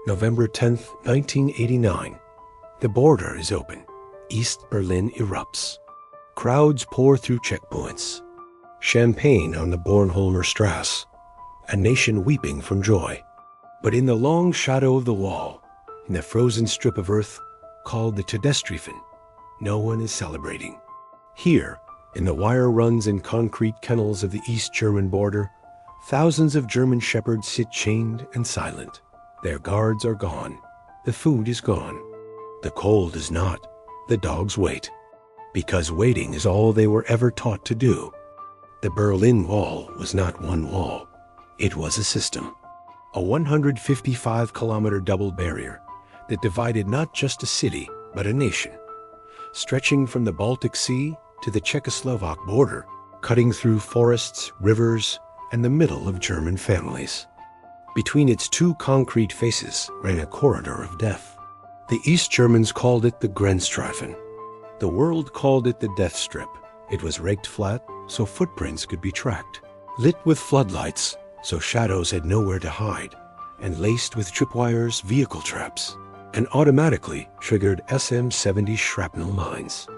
November 10th, 1989. The border is open. East Berlin erupts. Crowds pour through checkpoints. Champagne on the Bornholmer Strasse. A nation weeping from joy. But in the long shadow of the wall, in the frozen strip of earth called the Todesstreifen, no one is celebrating. Here, in the wire runs and concrete kennels of the East German border, thousands of German shepherds sit chained and silent. Their guards are gone. The food is gone. The cold is not. The dogs wait. Because waiting is all they were ever taught to do. The Berlin Wall was not one wall. It was a system. A 155-kilometer double barrier that divided not just a city, but a nation. Stretching from the Baltic Sea to the Czechoslovak border, cutting through forests, rivers, and the middle of German families. Between its two concrete faces ran a corridor of death. The East Germans called it the Grenzstreifen. The world called it the Death Strip. It was raked flat so footprints could be tracked, lit with floodlights so shadows had nowhere to hide, and laced with tripwires, vehicle traps, and automatically triggered SM-70 shrapnel mines.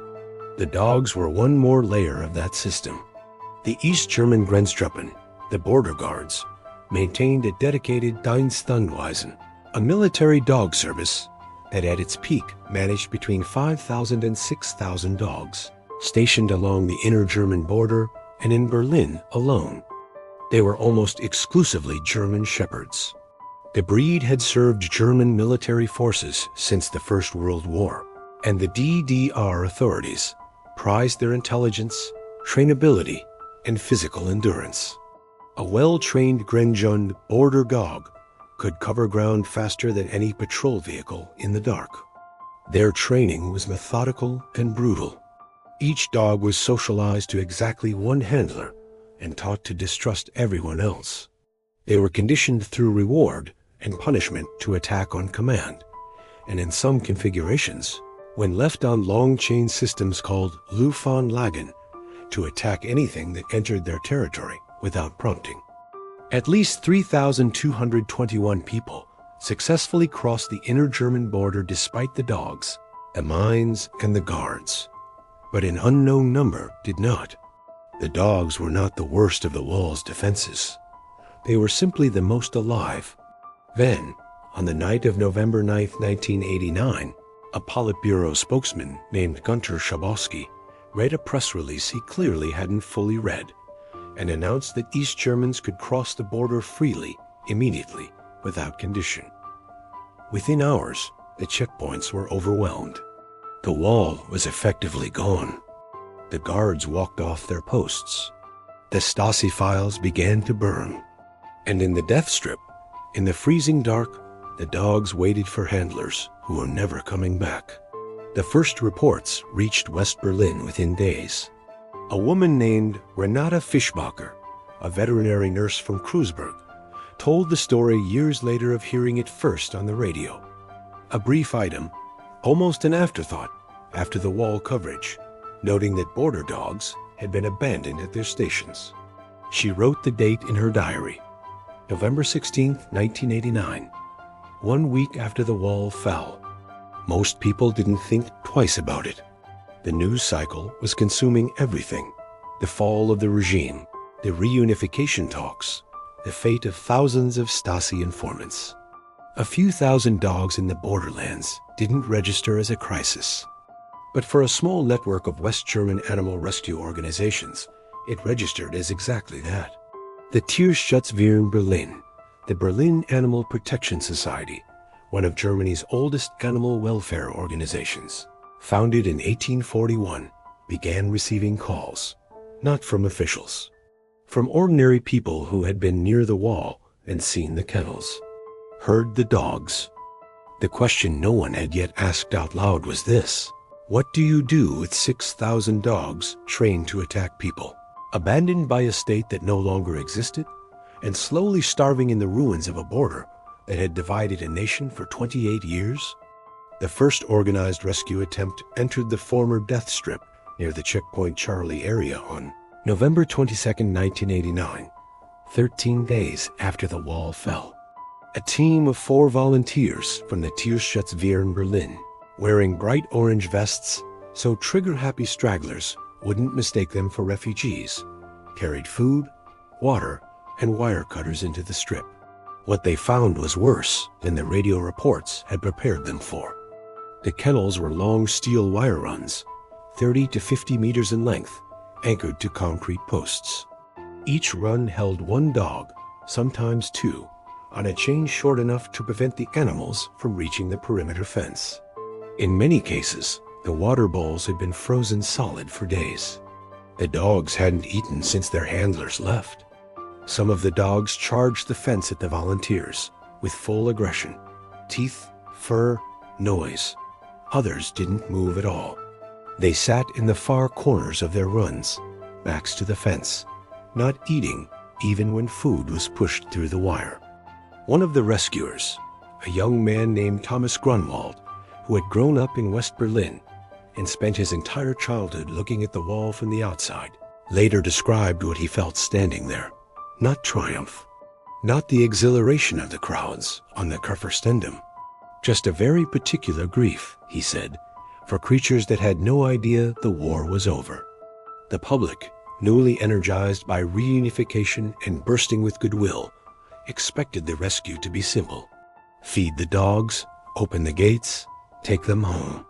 The dogs were one more layer of that system. The East German Grenztruppen, the border guards, maintained a dedicated Dienstandweisen, a military dog service that at its peak managed between 5,000 and 6,000 dogs, stationed along the inner German border and in Berlin alone. They were almost exclusively German shepherds. The breed had served German military forces since the First World War, and the DDR authorities prized their intelligence, trainability, and physical endurance. A well-trained Grenzhund border dog could cover ground faster than any patrol vehicle in the dark. Their training was methodical and brutal. Each dog was socialized to exactly one handler and taught to distrust everyone else. They were conditioned through reward and punishment to attack on command, and in some configurations, when left on long-chain systems called Lufthanlagen, to attack anything that entered their territory without prompting. At least 3,221 people successfully crossed the inner German border despite the dogs, the mines, and the guards. But an unknown number did not. The dogs were not the worst of the wall's defenses. They were simply the most alive. Then, on the night of November 9th, 1989, a Politburo spokesman named Gunter Schabowski read a press release he clearly hadn't fully read, and announced that East Germans could cross the border freely, immediately, without condition. Within hours, the checkpoints were overwhelmed. The wall was effectively gone. The guards walked off their posts. The Stasi files began to burn. And in the death strip, in the freezing dark, the dogs waited for handlers who were never coming back. The first reports reached West Berlin within days. A woman named Renata Fischbacher, a veterinary nurse from Kreuzberg, told the story years later of hearing it first on the radio. A brief item, almost an afterthought, after the wall coverage, noting that border dogs had been abandoned at their stations. She wrote the date in her diary, November 16, 1989, 1 week after the wall fell. Most people didn't think twice about it. The news cycle was consuming everything: the fall of the regime, the reunification talks, the fate of thousands of Stasi informants. A few thousand dogs in the borderlands didn't register as a crisis. But for a small network of West German animal rescue organizations, it registered as exactly that. The Tierschutzverein Berlin, the Berlin Animal Protection Society, one of Germany's oldest animal welfare organizations, founded in 1841, began receiving calls, not from officials, from ordinary people who had been near the wall and seen the kennels, heard the dogs. The question no one had yet asked out loud was this: what do you do with 6,000 dogs trained to attack people, abandoned by a state that no longer existed, and slowly starving in the ruins of a border that had divided a nation for 28 years? The first organized rescue attempt entered the former death strip near the Checkpoint Charlie area on November 22, 1989, 13 days after the wall fell. A team of 4 volunteers from the Tierschutzwehr in Berlin, wearing bright orange vests so trigger-happy stragglers wouldn't mistake them for refugees, carried food, water, and wire cutters into the strip. What they found was worse than the radio reports had prepared them for. The kennels were long steel wire runs, 30 to 50 meters in length, anchored to concrete posts. Each run held 1 dog, sometimes 2, on a chain short enough to prevent the animals from reaching the perimeter fence. In many cases, the water bowls had been frozen solid for days. The dogs hadn't eaten since their handlers left. Some of the dogs charged the fence at the volunteers with full aggression, teeth, fur, noise. Others didn't move at all. They sat in the far corners of their runs, backs to the fence, not eating even when food was pushed through the wire. One of the rescuers, a young man named Thomas Grunwald, who had grown up in West Berlin and spent his entire childhood looking at the wall from the outside, later described what he felt standing there. Not triumph, not the exhilaration of the crowds on the Kurfürstendamm, just a very particular grief, he said, for creatures that had no idea the war was over. The public, newly energized by reunification and bursting with goodwill, expected the rescue to be simple. Feed the dogs, open the gates, take them home.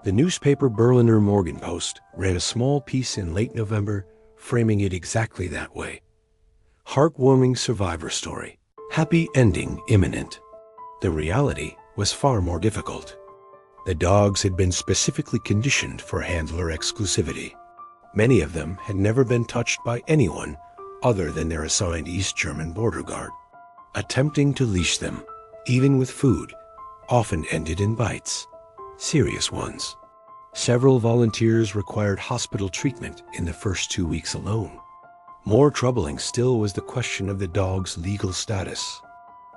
The newspaper Berliner Morgenpost ran a small piece in late November framing it exactly that way. Heartwarming survivor story. Happy ending imminent. The reality was far more difficult. The dogs had been specifically conditioned for handler exclusivity. Many of them had never been touched by anyone other than their assigned East German border guard. Attempting to leash them, even with food, often ended in bites, serious ones. Several volunteers required hospital treatment in the first 2 weeks alone. More troubling still was the question of the dog's legal status.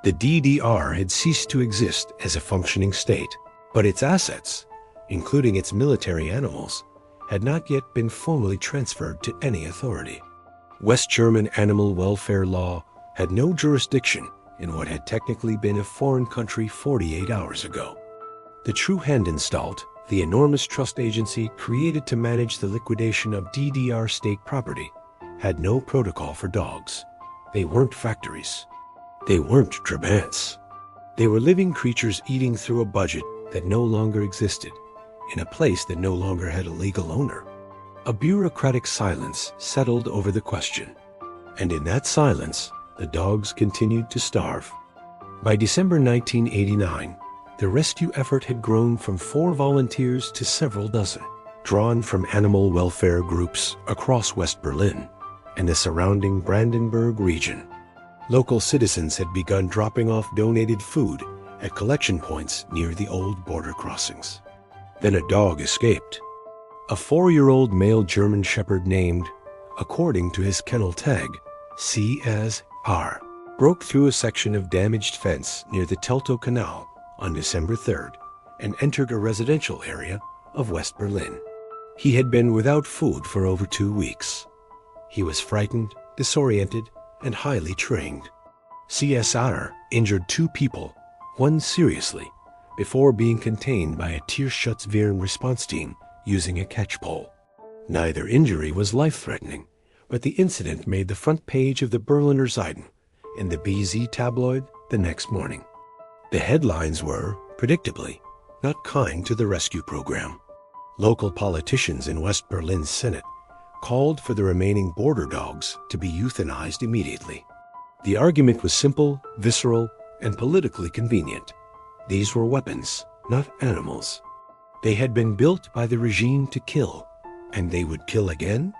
The DDR had ceased to exist as a functioning state, but its assets, including its military animals, had not yet been formally transferred to any authority. West German animal welfare law had no jurisdiction in what had technically been a foreign country 48 hours ago. The Treuhandanstalt, the enormous trust agency created to manage the liquidation of DDR state property, had no protocol for dogs. They weren't factories. They weren't Trabants. They were living creatures eating through a budget that no longer existed, in a place that no longer had a legal owner. A bureaucratic silence settled over the question, and in that silence, the dogs continued to starve. By December 1989, the rescue effort had grown from 4 volunteers to several dozen, drawn from animal welfare groups across West Berlin and the surrounding Brandenburg region. Local citizens had begun dropping off donated food at collection points near the old border crossings. Then a dog escaped. A 4-year-old male German shepherd named, according to his kennel tag, C as R, broke through a section of damaged fence near the Teltow Canal on December 3rd and entered a residential area of West Berlin. He had been without food for over 2 weeks. He was frightened, disoriented, and highly trained. CSR injured 2 people, one seriously, before being contained by a Tierschutzwehr response team using a catch pole. Neither injury was life-threatening, but the incident made the front page of the Berliner Zeitung and the BZ tabloid the next morning. The headlines were, predictably, not kind to the rescue program. Local politicians in West Berlin's Senate called for the remaining border dogs to be euthanized immediately. The argument was simple, visceral, and politically convenient. These were weapons, not animals. They had been built by the regime to kill, and they would kill again?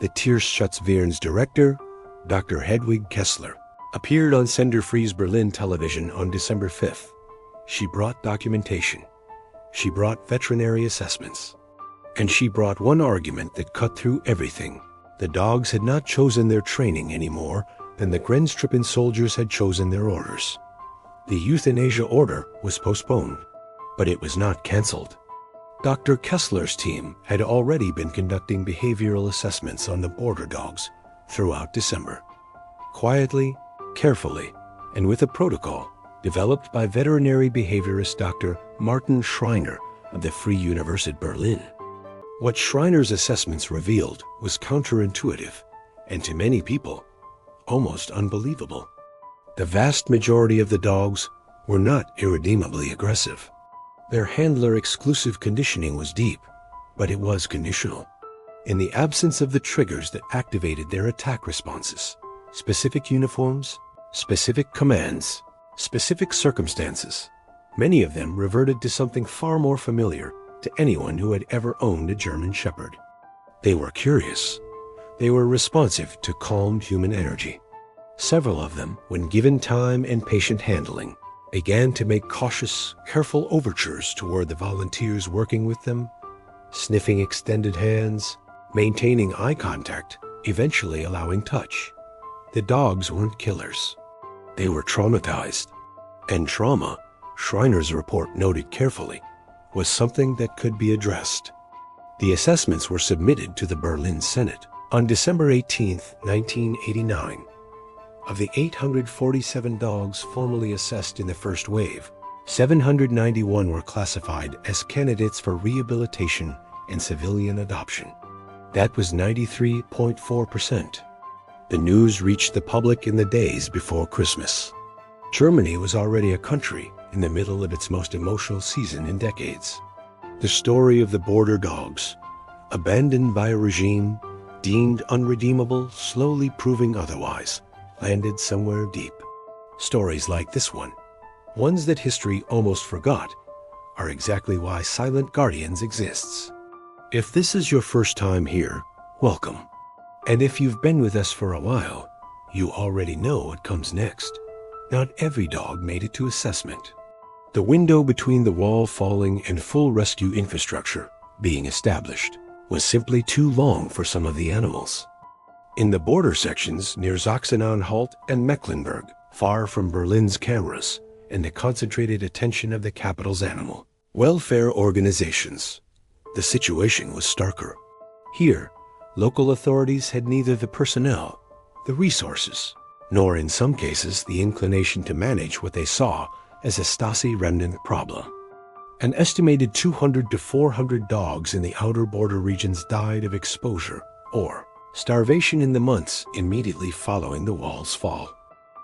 The Tierschutzwehr's director, Dr. Hedwig Kessler, appeared on Sender Fries Berlin television on December 5th. She brought documentation. She brought veterinary assessments. And she brought one argument that cut through everything. The dogs had not chosen their training any more than the Grenztruppen soldiers had chosen their orders. The euthanasia order was postponed, but it was not canceled. Dr. Kessler's team had already been conducting behavioral assessments on the border dogs throughout December. Quietly, carefully, and with a protocol developed by veterinary behaviorist Dr. Martin Schreiner of the Free University Berlin. What Schreiner's assessments revealed was counterintuitive, and to many people, almost unbelievable. The vast majority of the dogs were not irredeemably aggressive. Their handler-exclusive conditioning was deep, but it was conditional. In the absence of the triggers that activated their attack responses, specific uniforms, specific commands, specific circumstances, many of them reverted to something far more familiar to anyone who had ever owned a German Shepherd. They were curious. They were responsive to calm human energy. Several of them, when given time and patient handling, began to make cautious, careful overtures toward the volunteers working with them, sniffing extended hands, maintaining eye contact, eventually allowing touch. The dogs weren't killers. They were traumatized. And trauma, Schreiner's report noted carefully, was something that could be addressed. The assessments were submitted to the Berlin Senate on December 18, 1989. Of the 847 dogs formally assessed in the first wave, 791 were classified as candidates for rehabilitation and civilian adoption. That was 93.4%. The news reached the public in the days before Christmas. Germany was already a country in the middle of its most emotional season in decades. The story of the border dogs, abandoned by a regime, deemed unredeemable, slowly proving otherwise, landed somewhere deep. Stories like this one, ones that history almost forgot, are exactly why Silent Guardians exists. If this is your first time here, welcome. And if you've been with us for a while, you already know what comes next. Not every dog made it to assessment. The window between the wall falling and full rescue infrastructure being established was simply too long for some of the animals. In the border sections near Sachsen-Anhalt and Mecklenburg, far from Berlin's cameras and the concentrated attention of the capital's animal welfare organizations, the situation was starker. Here, local authorities had neither the personnel, the resources, nor in some cases the inclination to manage what they saw as a Stasi remnant problem. An estimated 200 to 400 dogs in the outer border regions died of exposure or starvation in the months immediately following the wall's fall.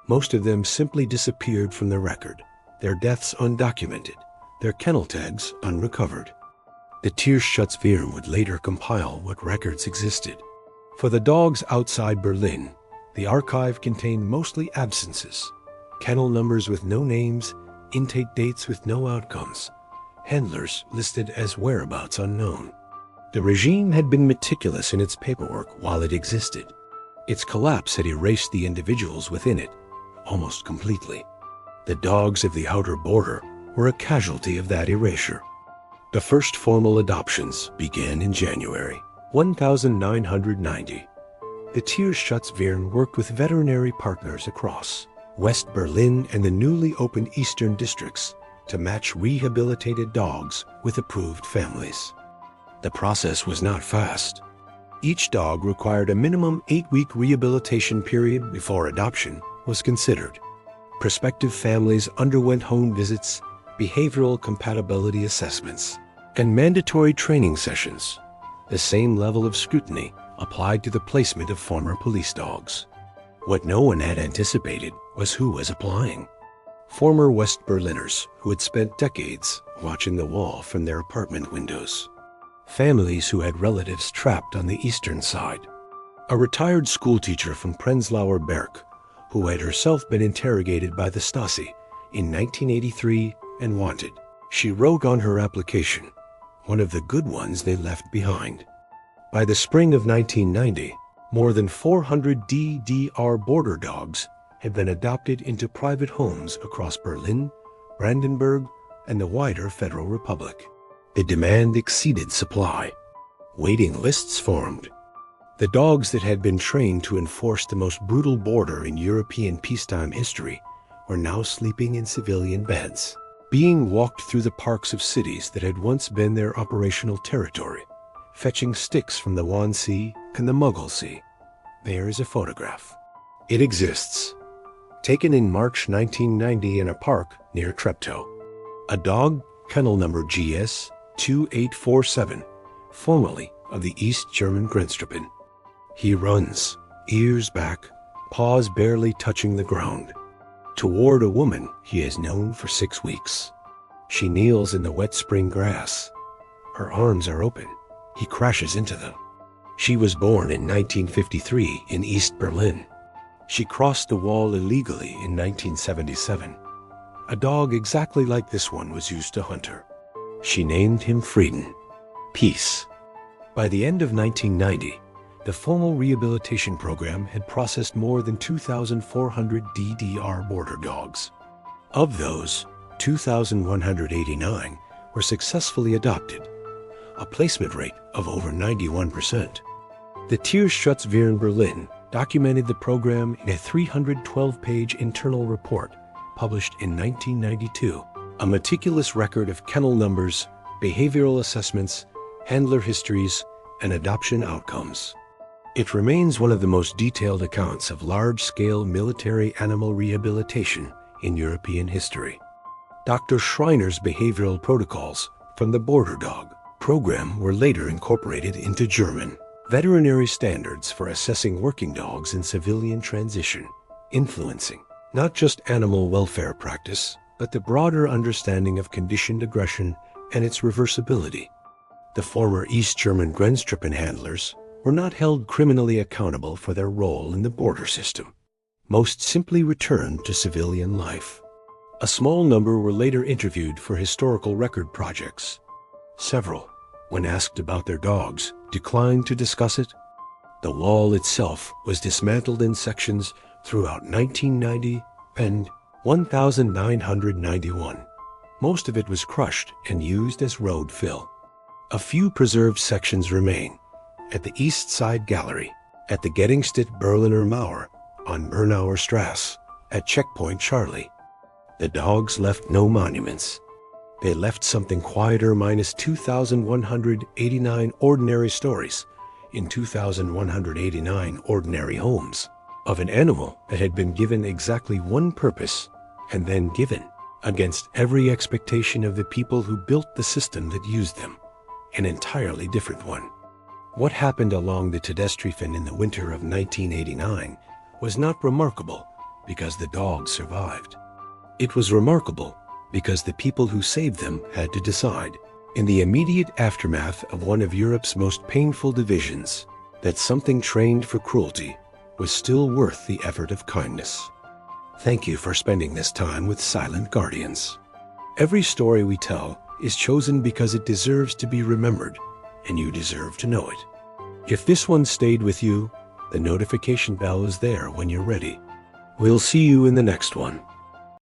Most of them simply disappeared from the record, their deaths undocumented, their kennel tags unrecovered. The Tierschutzverein would later compile what records existed. For the dogs outside Berlin, the archive contained mostly absences, kennel numbers with no names, intake dates with no outcomes, handlers listed as whereabouts unknown. The regime had been meticulous in its paperwork while it existed. Its collapse had erased the individuals within it almost completely. The dogs of the outer border were a casualty of that erasure. The first formal adoptions began in January 1990. The Tierschutzverein worked with veterinary partners across West Berlin and the newly opened eastern districts to match rehabilitated dogs with approved families. The process was not fast. Each dog required a minimum 8-week rehabilitation period before adoption was considered. Prospective families underwent home visits, behavioral compatibility assessments, and mandatory training sessions. The same level of scrutiny applied to the placement of former police dogs. What no one had anticipated was who was applying. Former West Berliners who had spent decades watching the wall from their apartment windows. Families who had relatives trapped on the eastern side. A retired schoolteacher from Prenzlauer Berg who had herself been interrogated by the Stasi in 1983 and wanted. She wrote on her application, one of the good ones they left behind. By the spring of 1990, more than 400 DDR border dogs had been adopted into private homes across Berlin, Brandenburg, and the wider Federal Republic. The demand exceeded supply. Waiting lists formed. The dogs that had been trained to enforce the most brutal border in European peacetime history were now sleeping in civilian beds, being walked through the parks of cities that had once been their operational territory, fetching sticks from the Wannsee and the Muggelsee. There is a photograph. It exists. taken in March 1990 in a park near Treptow. A dog, kennel number GS 2847, formerly of the East German Grenztruppen. He runs, ears back, paws barely touching the ground. Toward a woman he has known for 6 weeks. She kneels in the wet spring grass. Her arms are open. He crashes into them. She was born in 1953 in East Berlin. She crossed the wall illegally in 1977. A dog exactly like this one was used to hunt her. She named him Frieden, peace. By the end of 1990, the formal rehabilitation program had processed more than 2,400 DDR border dogs. Of those, 2,189 were successfully adopted, a placement rate of over 91%. The Tierschutzverein Berlin documented the program in a 312-page internal report published in 1992, a meticulous record of kennel numbers, behavioral assessments, handler histories, and adoption outcomes. It remains one of the most detailed accounts of large-scale military animal rehabilitation in European history. Dr. Schreiner's behavioral protocols from the Border Dog program were later incorporated into German veterinary standards for assessing working dogs in civilian transition, influencing not just animal welfare practice, but the broader understanding of conditioned aggression and its reversibility. The former East German Grenztruppen handlers were not held criminally accountable for their role in the border system. Most simply returned to civilian life. A small number were later interviewed for historical record projects. Several, when asked about their dogs, declined to discuss it. The wall itself was dismantled in sections throughout 1990 and 1991. Most of it was crushed and used as road fill. A few preserved sections remain at the East Side Gallery, at the Gedenkstätte Berliner Mauer on Bernauer Strasse, at Checkpoint Charlie. The dogs left no monuments. They left something quieter minus 2,189 ordinary stories in 2,189 ordinary homes of an animal that had been given exactly one purpose and then given against every expectation of the people who built the system that used them, an entirely different one. What happened along the Todestreifen in the winter of 1989 was not remarkable because the dogs survived. It was remarkable because the people who saved them had to decide, in the immediate aftermath of one of Europe's most painful divisions, that something trained for cruelty was still worth the effort of kindness. Thank you for spending this time with Silent Guardians. Every story we tell is chosen because it deserves to be remembered, and you deserve to know it. If this one stayed with you, the notification bell is there when you're ready. We'll see you in the next one.